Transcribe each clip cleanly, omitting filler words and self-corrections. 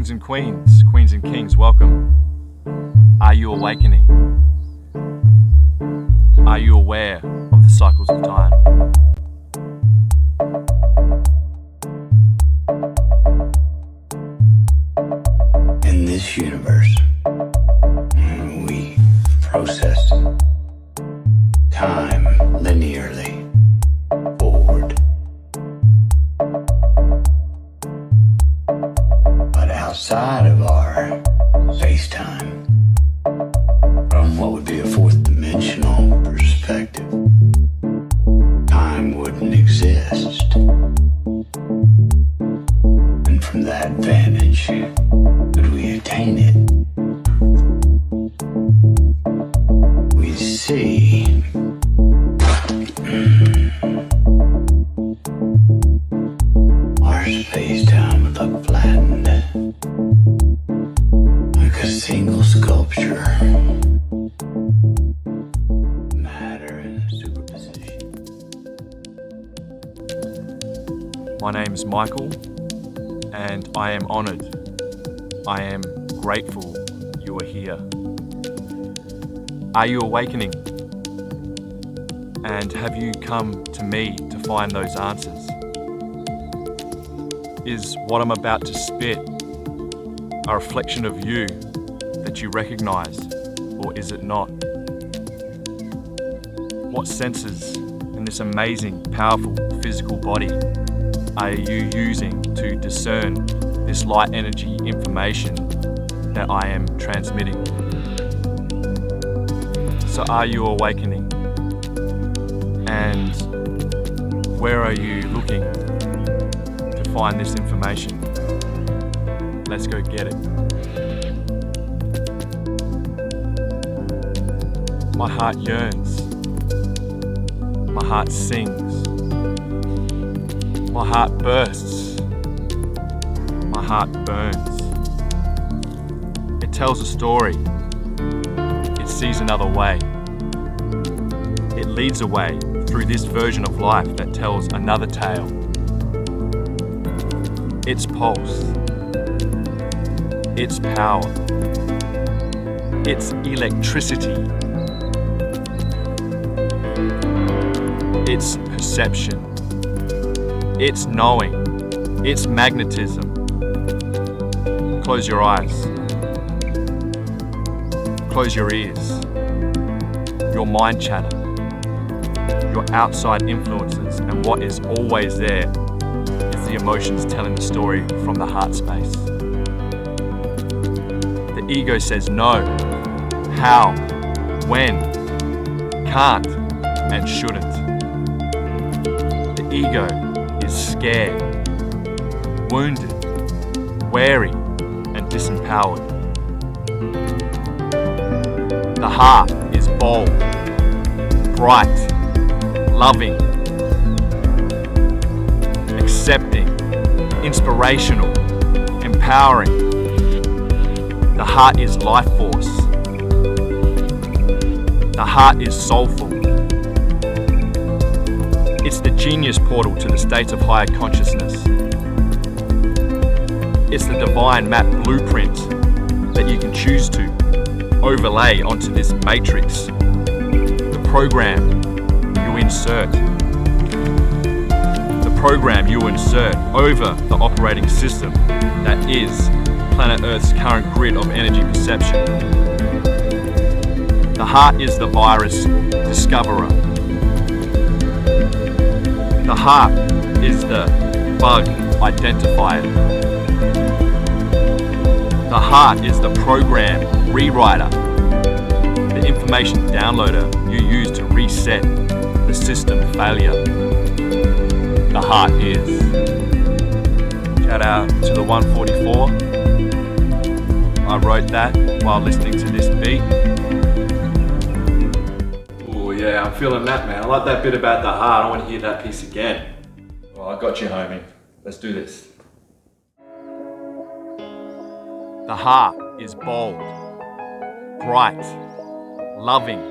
Kings and queens, queens and kings, welcome. Are you awakening? Are you aware of the cycles of time? In this universe, we process time linearly forward. But outside of our space-time, from what would be a fourth dimensional perspective, time wouldn't exist. And from that vantage, could we attain it? We see our space-time would look flattened like a single sculpture. Matter in superposition. My name is Michael, and I am honoured. I am grateful you are here. Are you awakening? And have you come to me to find those answers? Is what I'm about to spit a reflection of you that you recognise, or is it not? What senses in this amazing, powerful physical body are you using to discern this light energy information that I am transmitting? So are you awakening? And where are you looking to find this information? Let's go get it. My heart yearns. My heart sings. My heart bursts. My heart burns. It tells a story. It sees another way. It leads a way through this version of life that tells another tale. Its pulse, its power, its electricity, its perception, its knowing, its magnetism. Close your eyes. Close your ears. Your mind chatter, your outside influences, and what is always there is the emotions telling the story from the heart space. The ego says no, how, when, can't, and shouldn't. The ego is scared, wounded, wary, and disempowered. The heart is bold, bright, loving, accepting, inspirational, empowering. The heart is life force. The heart is soulful. It's the genius portal to the states of higher consciousness. It's the divine map blueprint that you can choose to overlay onto this matrix. The program you insert. The program you insert over the operating system that is planet Earth's current grid of energy perception. The heart is the virus discoverer. The heart is the bug identifier. The heart is the program rewriter, the information downloader you use to reset the system failure. The heart is. Shout out to the 144. I wrote that while listening to this beat. Oh yeah, I'm feeling that, man. I like that bit about the heart. I want to hear that piece again. Well, I got you, homie. Let's do this. The heart is bold, bright, loving,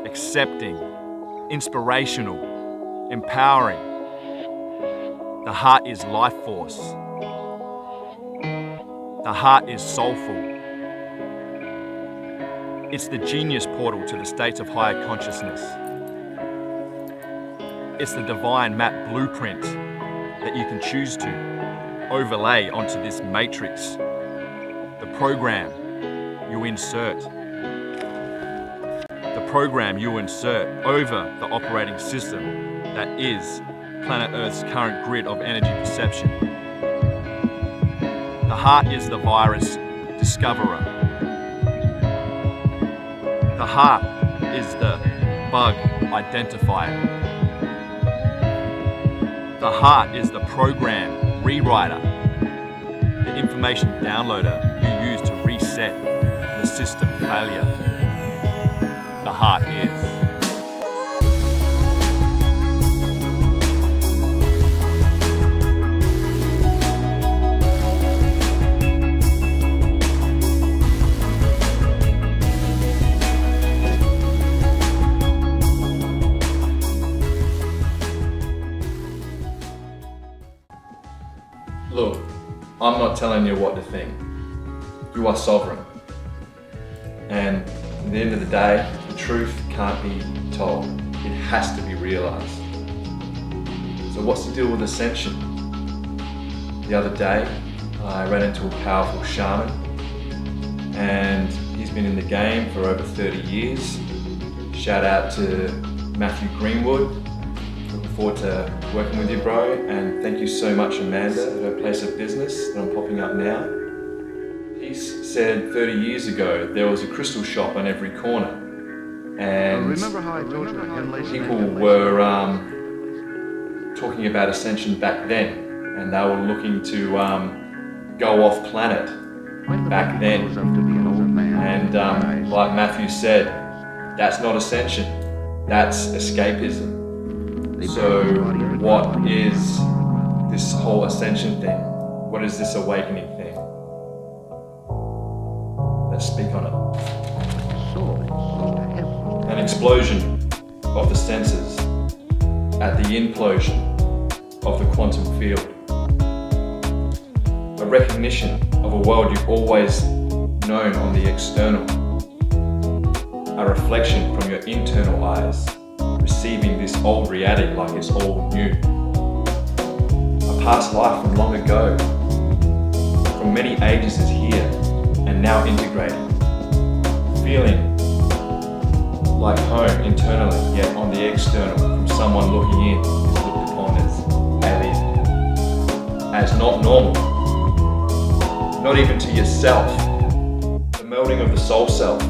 accepting, inspirational, empowering. The heart is life force. The heart is soulful. It's the genius portal to the states of higher consciousness. It's the divine map blueprint that you can choose to overlay onto this matrix. The program you insert. The program you insert over the operating system that is planet Earth's current grid of energy perception. The heart is the virus discoverer. The heart is the bug identifier. The heart is the program rewriter, the information downloader you use to reset the system failure. The heart is. Look, I'm not telling you what to think. You are sovereign. And at the end of the day, the truth can't be told. It has to be realized. So what's the deal with ascension? The other day, I ran into a powerful shaman, and he's been in the game for over 30 years. Shout out to Matthew Greenwood. Looking forward to working with you, bro, and thank you so much, Amanda, at her place of business that I'm popping up now. He said 30 years ago there was a crystal shop on every corner, and people were talking about ascension back then, and they were looking to go off planet back then. And like Matthew said, that's not ascension, that's escapism. So what is this whole ascension thing? What is this awakening thing? Let's speak on it. An explosion of the senses at the implosion of the quantum field. A recognition of a world you've always known on the external. A reflection from your internal eyes, receiving this old reality like it's all new. A past life from long ago, from many ages is here and now integrated. Feeling like home internally, yet on the external, from someone looking in, is looked upon as alien, as not normal, not even to yourself. The melding of the soul self,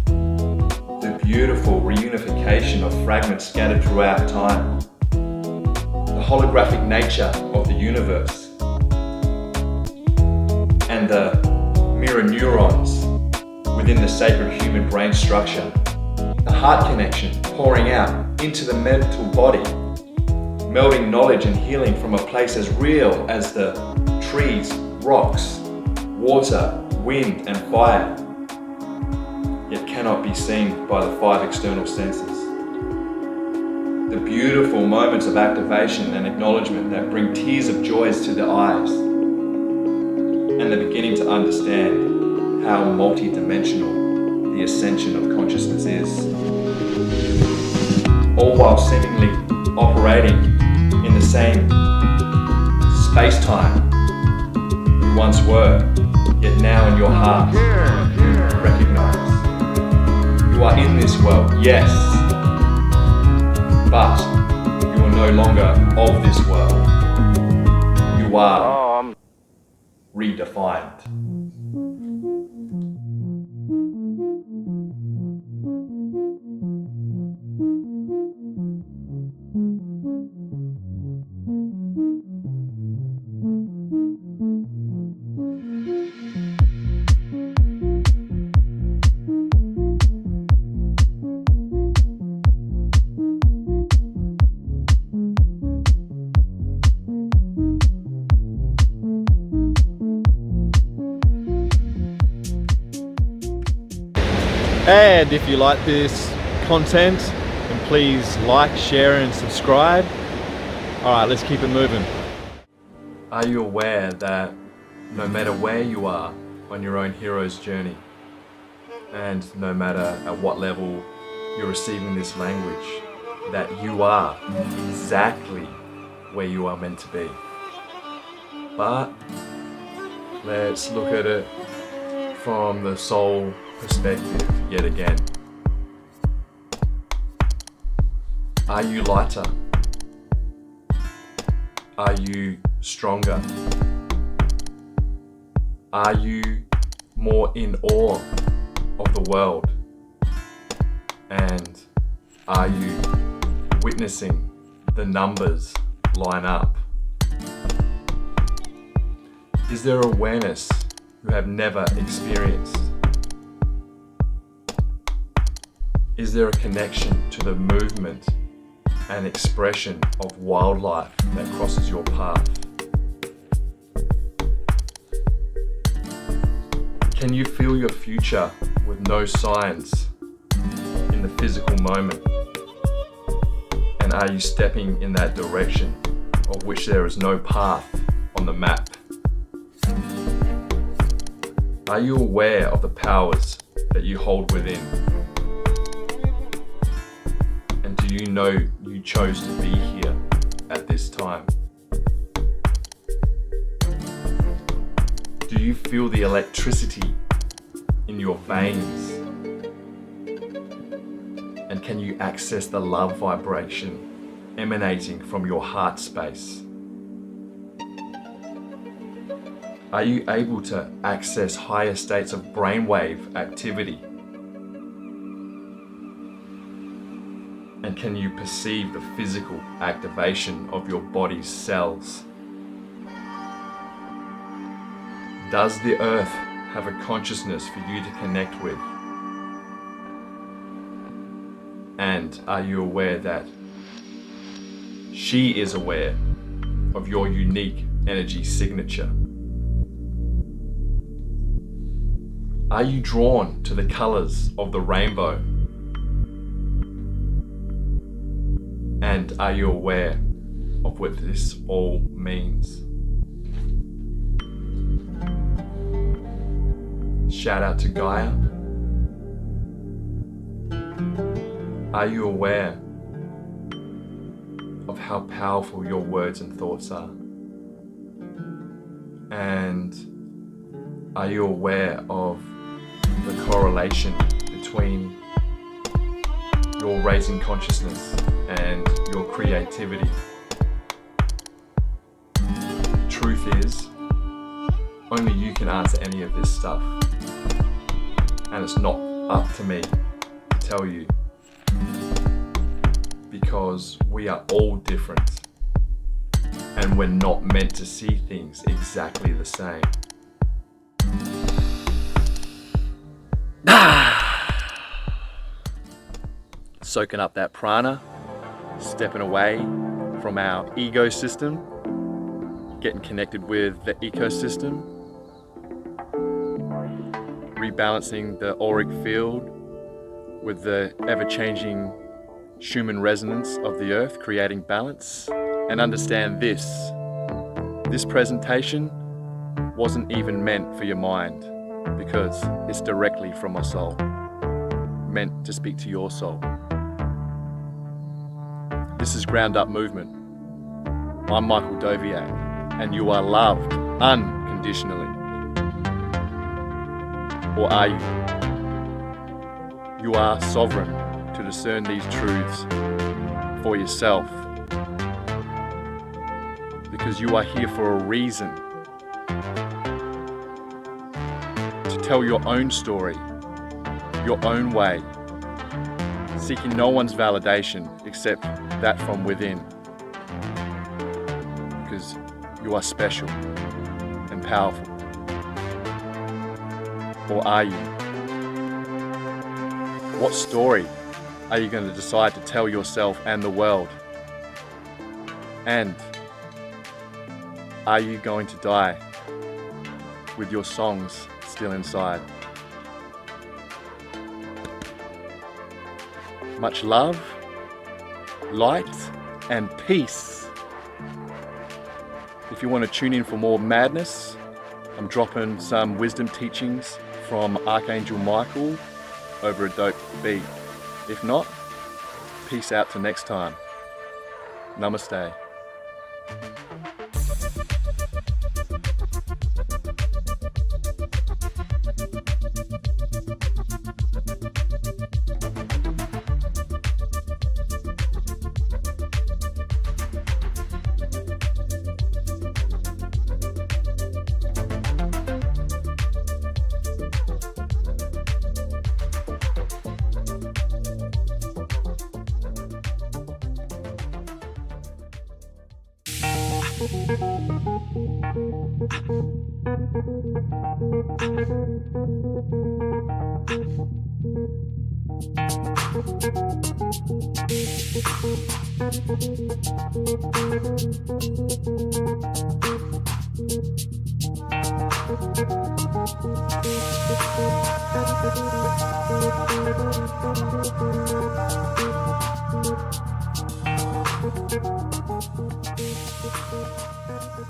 the beautiful reunification of fragments scattered throughout time, the holographic nature of the universe, and the mirror neurons within the sacred human brain structure, the heart connection pouring out into the mental body, melding knowledge and healing from a place as real as the trees, rocks, water, wind and fire, yet cannot be seen by the 5 external senses. The beautiful moments of activation and acknowledgement that bring tears of joys to the eyes, and the beginning to understand how multi-dimensional the ascension of consciousness is. All while seemingly operating in the same space-time you once were, yet now in your heart you recognize. You are in this world, yes, but you are no longer of this world. You are redefined. And if you like this content, then please like, share and subscribe. Alright, let's keep it moving. Are you aware that no matter where you are on your own hero's journey, and no matter at what level you're receiving this language, that you are exactly where you are meant to be. But let's look at it from the soul perspective yet again. Are you lighter? Are you stronger? Are you more in awe of the world? And are you witnessing the numbers line up? Is there awareness you have never experienced? Is there a connection to the movement and expression of wildlife that crosses your path? Can you feel your future with no signs in the physical moment? And are you stepping in that direction of which there is no path on the map? Are you aware of the powers that you hold within? And do you know you chose to be here at this time? Do you feel the electricity in your veins? And can you access the love vibration emanating from your heart space? Are you able to access higher states of brainwave activity? And can you perceive the physical activation of your body's cells? Does the earth have a consciousness for you to connect with? And are you aware that she is aware of your unique energy signature? Are you drawn to the colors of the rainbow? And are you aware of what this all means? Shout out to Gaia. Are you aware of how powerful your words and thoughts are? And are you aware of the correlation between your raising consciousness and your creativity? The truth is, only you can answer any of this stuff. And it's not up to me to tell you, because we are all different and we're not meant to see things exactly the same. Soaking up that prana, stepping away from our ego system, getting connected with the ecosystem, rebalancing the auric field with the ever-changing Schumann resonance of the earth, creating balance. And understand this presentation wasn't even meant for your mind, because it's directly from my soul, meant to speak to your soul. This is Ground Up Movement. I'm Michael Doviak, and you are loved unconditionally. Or are you? You are sovereign to discern these truths for yourself, because you are here for a reason, to tell your own story, your own way, seeking no one's validation except that from within, because you are special and powerful. Or are you? What story are you going to decide to tell yourself and the world? And are you going to die with your songs still inside? Much love, light, and peace. If you want to tune in for more madness, I'm dropping some wisdom teachings from Archangel Michael over a dope beat. If not, peace out till next time. Namaste.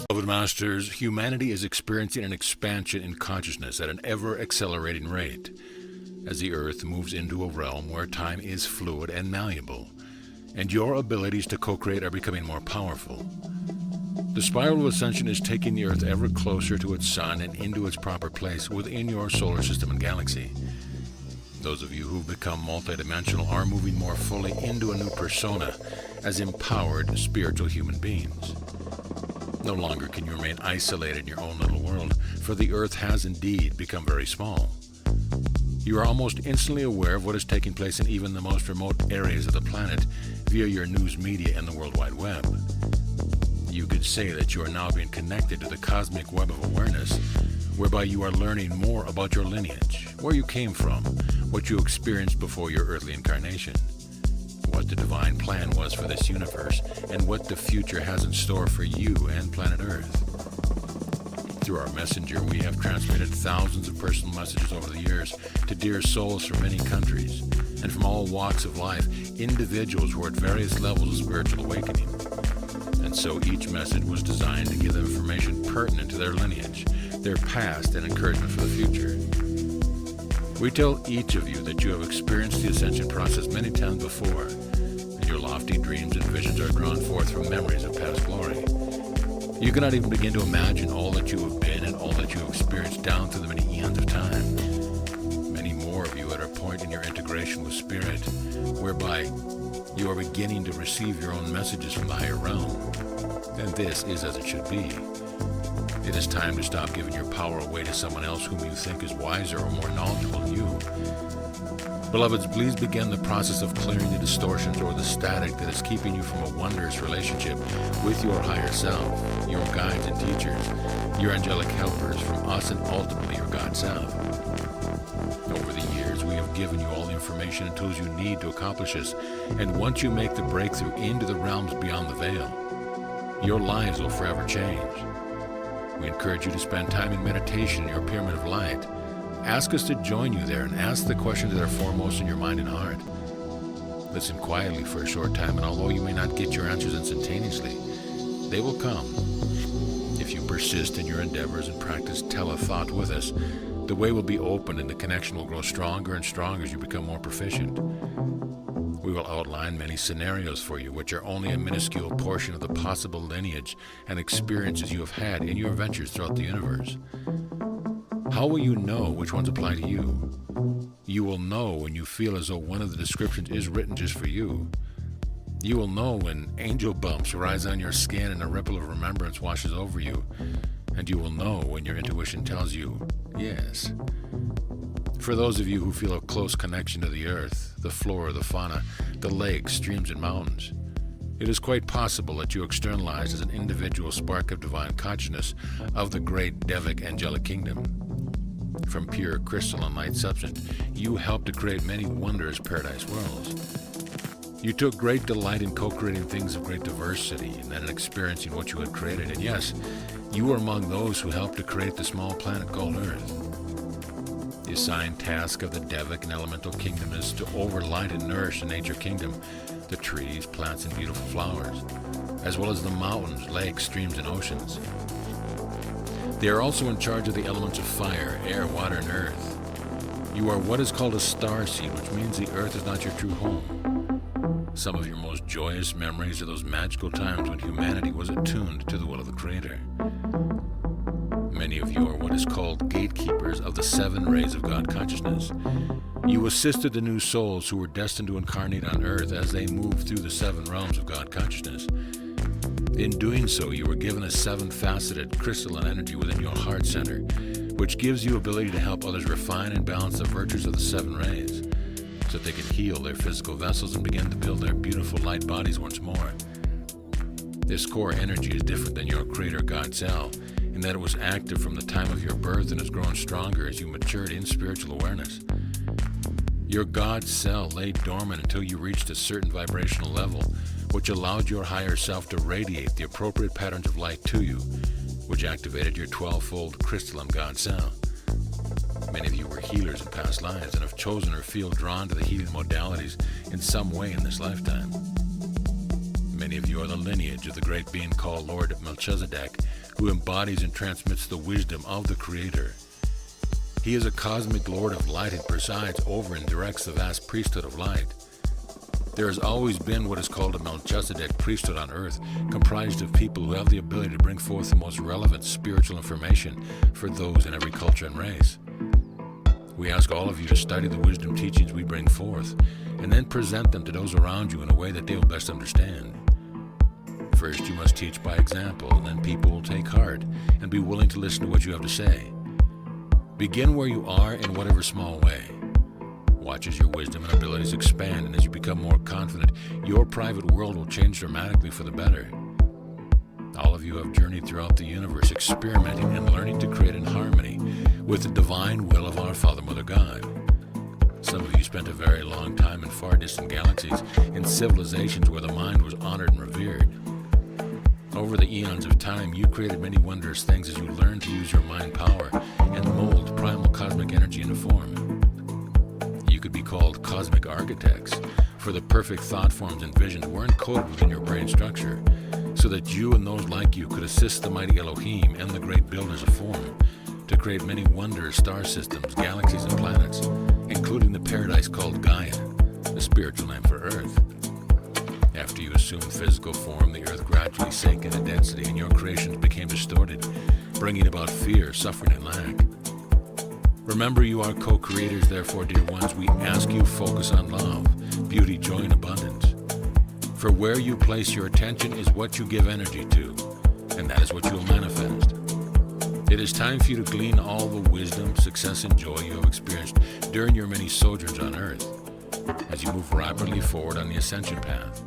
Beloved Masters, humanity is experiencing an expansion in consciousness at an ever-accelerating rate as the Earth moves into a realm where time is fluid and malleable, and your abilities to co-create are becoming more powerful. The spiral of ascension is taking the Earth ever closer to its sun and into its proper place within your solar system and galaxy. Those of you who've become multidimensional are moving more fully into a new persona as empowered spiritual human beings. No longer can you remain isolated in your own little world, for the Earth has indeed become very small. You are almost instantly aware of what is taking place in even the most remote areas of the planet via your news media and the World Wide Web. You could say that you are now being connected to the cosmic web of awareness, whereby you are learning more about your lineage, where you came from, what you experienced before your earthly incarnation, what the divine plan was for this universe, and what the future has in store for you and planet Earth. Through our messenger, we have transmitted thousands of personal messages over the years to dear souls from many countries, and from all walks of life, individuals who are at various levels of spiritual awakening. And so each message was designed to give them information pertinent to their lineage, their past, and encouragement for the future. We tell each of you that you have experienced the ascension process many times before, and your lofty dreams and visions are drawn forth from memories of past glory. You cannot even begin to imagine all that you have been and all that you have experienced down through the many eons of time. Many more of you at a point in your integration with Spirit, whereby you are beginning to receive your own messages from the higher realm. And this is as it should be. It is time to stop giving your power away to someone else whom you think is wiser or more knowledgeable than you. Beloveds, please begin the process of clearing the distortions or the static that is keeping you from a wondrous relationship with your higher self, your guides and teachers, your angelic helpers from us, and ultimately your God self. Over the years, we have given you all the information and tools you need to accomplish this, and once you make the breakthrough into the realms beyond the veil, your lives will forever change. We encourage you to spend time in meditation in your pyramid of light. Ask us to join you there and ask the questions that are foremost in your mind and heart. Listen quietly for a short time, and although you may not get your answers instantaneously, they will come. If you persist in your endeavors and practice telethought with us, the way will be opened and the connection will grow stronger and stronger as you become more proficient. We will outline many scenarios for you, which are only a minuscule portion of the possible lineage and experiences you have had in your ventures throughout the universe. How will you know which ones apply to you? You will know when you feel as though one of the descriptions is written just for you. You will know when angel bumps rise on your skin and a ripple of remembrance washes over you. And you will know when your intuition tells you, yes. For those of you who feel a close connection to the earth, the flora, the fauna, the lakes, streams, and mountains, it is quite possible that you externalize as an individual spark of divine consciousness of the great Devic angelic kingdom. From pure crystal and light substance, you helped to create many wondrous paradise worlds. You took great delight in co-creating things of great diversity and then experiencing what you had created. And yes, you were among those who helped to create the small planet called Earth. The assigned task of the Devic and Elemental Kingdom is to overlight and nourish the nature kingdom, the trees, plants, and beautiful flowers, as well as the mountains, lakes, streams, and oceans. They are also in charge of the elements of fire, air, water, and earth. You are what is called a starseed, which means the earth is not your true home. Some of your most joyous memories are those magical times when humanity was attuned to the will of the Creator. Many of you are what is called gatekeepers of the 7 rays of God consciousness. You assisted the new souls who were destined to incarnate on earth as they moved through the 7 realms of God consciousness. In doing so, you were given a 7-faceted crystalline energy within your heart center, which gives you ability to help others refine and balance the virtues of the 7 rays, so that they can heal their physical vessels and begin to build their beautiful light bodies once more. This core energy is different than your Creator God cell, in that it was active from the time of your birth and has grown stronger as you matured in spiritual awareness. Your God cell lay dormant until you reached a certain vibrational level, which allowed your higher self to radiate the appropriate patterns of light to you, which activated your 12-fold crystalline God cell. Many of you were healers in past lives and have chosen or feel drawn to the healing modalities in some way in this lifetime. Many of you are the lineage of the great being called Lord Melchizedek, who embodies and transmits the wisdom of the Creator. He is a cosmic Lord of light and presides over and directs the vast priesthood of light. There has always been what is called a Melchizedek priesthood on earth, comprised of people who have the ability to bring forth the most relevant spiritual information for those in every culture and race. We ask all of you to study the wisdom teachings we bring forth, and then present them to those around you in a way that they will best understand. First, you must teach by example, and then people will take heart and be willing to listen to what you have to say. Begin where you are in whatever small way. Watch as your wisdom and abilities expand, and as you become more confident, your private world will change dramatically for the better. All of you have journeyed throughout the universe, experimenting and learning to create in harmony with the divine will of our Father, Mother God. Some of you spent a very long time in far distant galaxies, in civilizations where the mind was honored and revered. Over the eons of time, you created many wondrous things as you learned to use your mind power and mold primal cosmic energy into form. You could be called cosmic architects, for the perfect thought forms and visions were encoded within your brain structure, so that you and those like you could assist the mighty Elohim and the great builders of form to create many wondrous star systems, galaxies, and planets, including the paradise called Gaia, the spiritual name for Earth. After you assumed physical form, the earth gradually sank into density and your creations became distorted, bringing about fear, suffering, and lack. Remember, you are co-creators, therefore, dear ones, we ask you focus on love, beauty, joy, and abundance. For where you place your attention is what you give energy to, and that is what you will manifest. It is time for you to glean all the wisdom, success, and joy you have experienced during your many sojourns on earth, as you move rapidly forward on the ascension path.